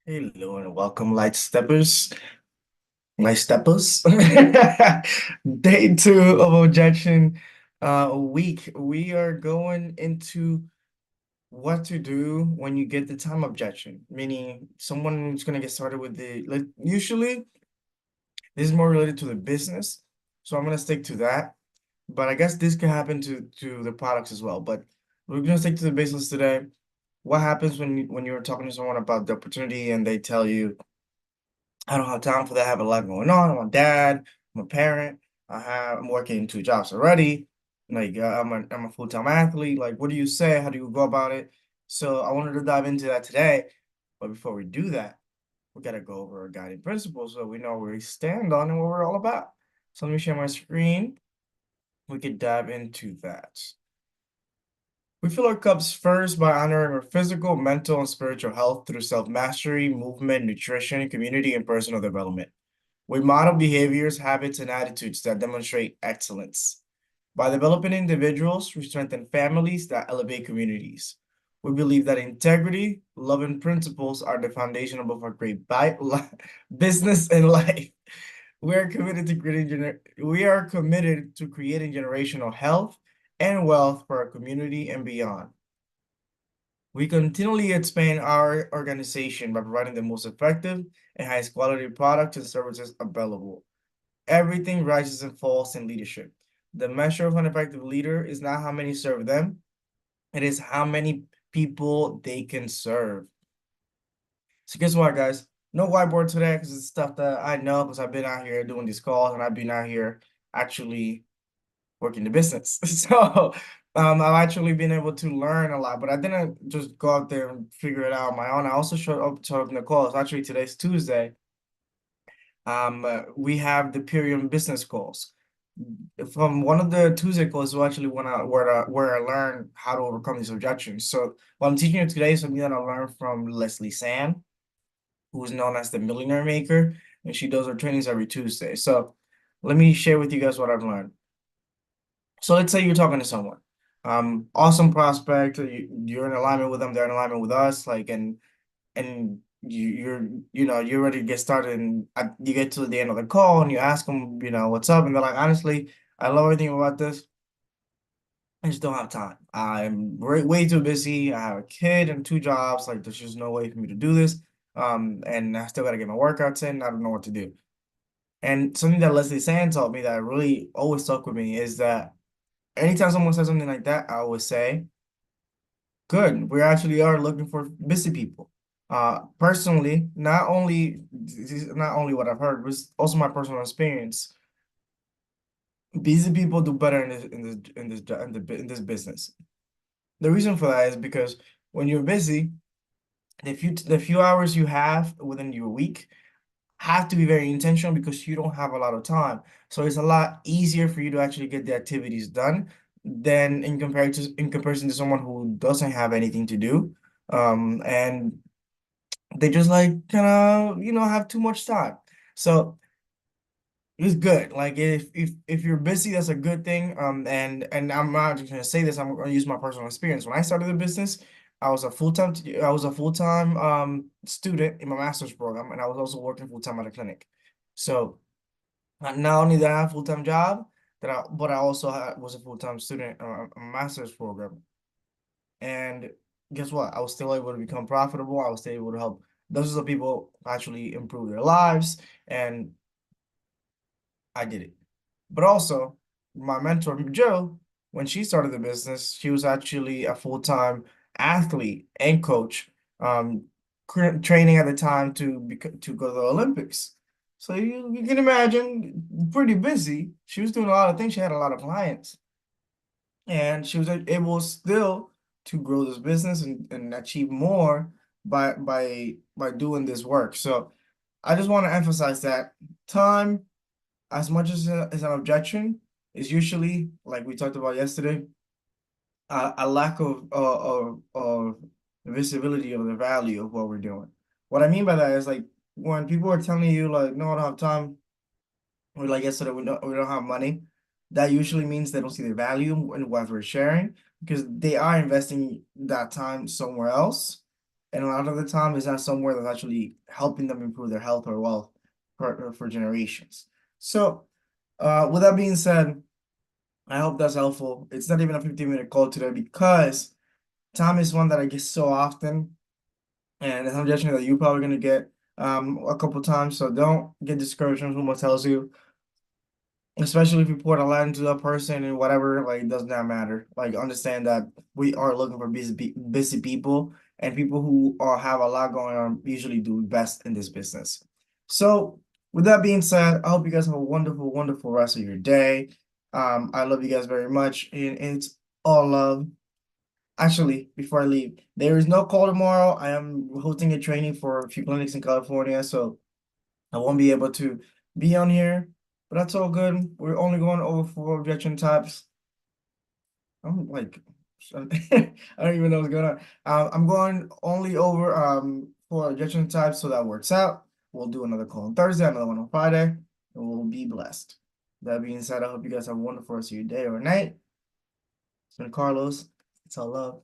Hello and welcome, light steppers. Day two of objection week. We are going into what to do when you get the time objection, meaning someone who's gonna get started with usually this is more related to the business, so I'm gonna stick to that. But I guess this can happen to the products as well. But we're gonna stick to the business today. What happens when you're talking to someone about the opportunity and they tell you, I don't have time for that. I have a lot going on. I'm a dad. I'm a parent. I'm working two jobs already. I'm a full-time athlete. Like, what do you say? How do you go about it? So I wanted to dive into that today. But before we do that, we gotta go over our guiding principles so we know where we stand on and what we're all about. So let me share my screen. We could dive into that. We fill our cups first by honoring our physical, mental, and spiritual health through self-mastery, movement, nutrition, community, and personal development. We model behaviors, habits, and attitudes that demonstrate excellence. By developing individuals, we strengthen families that elevate communities. We believe that integrity, love, and principles are the foundation of a great business and life. We are committed to creating generational health and wealth for our community and beyond. We continually expand our organization by providing the most effective and highest quality products and services available. Everything rises and falls in leadership. The measure of an effective leader is not how many serve them, it is how many people they can serve. So guess what, guys? No whiteboard today because it's stuff that I know because I've been out here doing these calls and I've been out here actually working the business. So I've actually been able to learn a lot, but I didn't just go out there and figure it out on my own. I also showed up in the calls. Actually, today's Tuesday. We have the Period business calls. From one of the Tuesday calls, we actually went out where I learned how to overcome these objections. So what I'm teaching you today is something that I learned from Leslie Sam, who is known as the Millionaire Maker, and she does her trainings every Tuesday. So let me share with you guys what I've learned. So let's say you're talking to someone, awesome prospect, you're in alignment with them, they're in alignment with us, like, and you're ready to get started, and you get to the end of the call and you ask them, what's up, and they're like, honestly, I love everything about this. I just don't have time. I'm way too busy. I have a kid and two jobs. Like, there's just no way for me to do this. And I still got to get my workouts in. I don't know what to do. And something that Leslie Sand taught me that really always stuck with me is that anytime someone says something like that, I always say, good, we actually are looking for busy people. Personally, this is not only what I've heard, but it's also my personal experience. Busy people do better in this business. The reason for that is because when you're busy, the few hours you have within your week have to be very intentional because you don't have a lot of time. So it's a lot easier for you to actually get the activities done than in comparison to someone who doesn't have anything to do. And they just like kind of, have too much time. So it's good. Like if you're busy, that's a good thing. And I'm not just gonna say this, I'm gonna use my personal experience. When I started the business, I was a full-time student in my master's program, and I was also working full-time at a clinic. So not only did I have a full-time job, but I also was a full-time student a master's program. And guess what? I was still able to become profitable. I was still able to help dozens of people actually improve their lives, and I did it. But also, my mentor, Joe, when she started the business, she was actually a full-time athlete and coach, training at the time to go to the Olympics. So you can imagine, pretty busy. She was doing a lot of things. She had a lot of clients, and she was able still to grow this business and achieve more by doing this work. So I just want to emphasize that time, as much as an objection, is usually, like we talked about yesterday, a lack of visibility of the value of what we're doing. What I mean by that is, like, when people are telling you like, no, I don't have time, or like yesterday, we don't have money, that usually means they don't see the value in what we're sharing because they are investing that time somewhere else, and a lot of the time it's not somewhere that's actually helping them improve their health or wealth for generations. So, with that being said, I hope that's helpful. It's not even a 15-minute call today because time is one that I get so often, and it's an objection that you're probably gonna get a couple times. So don't get discouraged when someone tells you, especially if you pour a lot into that person and whatever, like it does not matter. Like understand that we are looking for busy people, and people who are have a lot going on usually do best in this business. So with that being said, I hope you guys have a wonderful, wonderful rest of your day. I love you guys very much, and it's all love. Actually, before I leave, there is no call tomorrow. I am hosting a training for a few clinics in California, so I won't be able to be on here, but that's all good. We're only going over 4 objection types. I'm like, I don't even know what's going on. I'm going only over 4 objection types, so that works out. We'll do another call on Thursday, another one on Friday, and we'll be blessed. That being said, I hope you guys have a wonderful rest of your day or night. It's been Carlos. It's all love.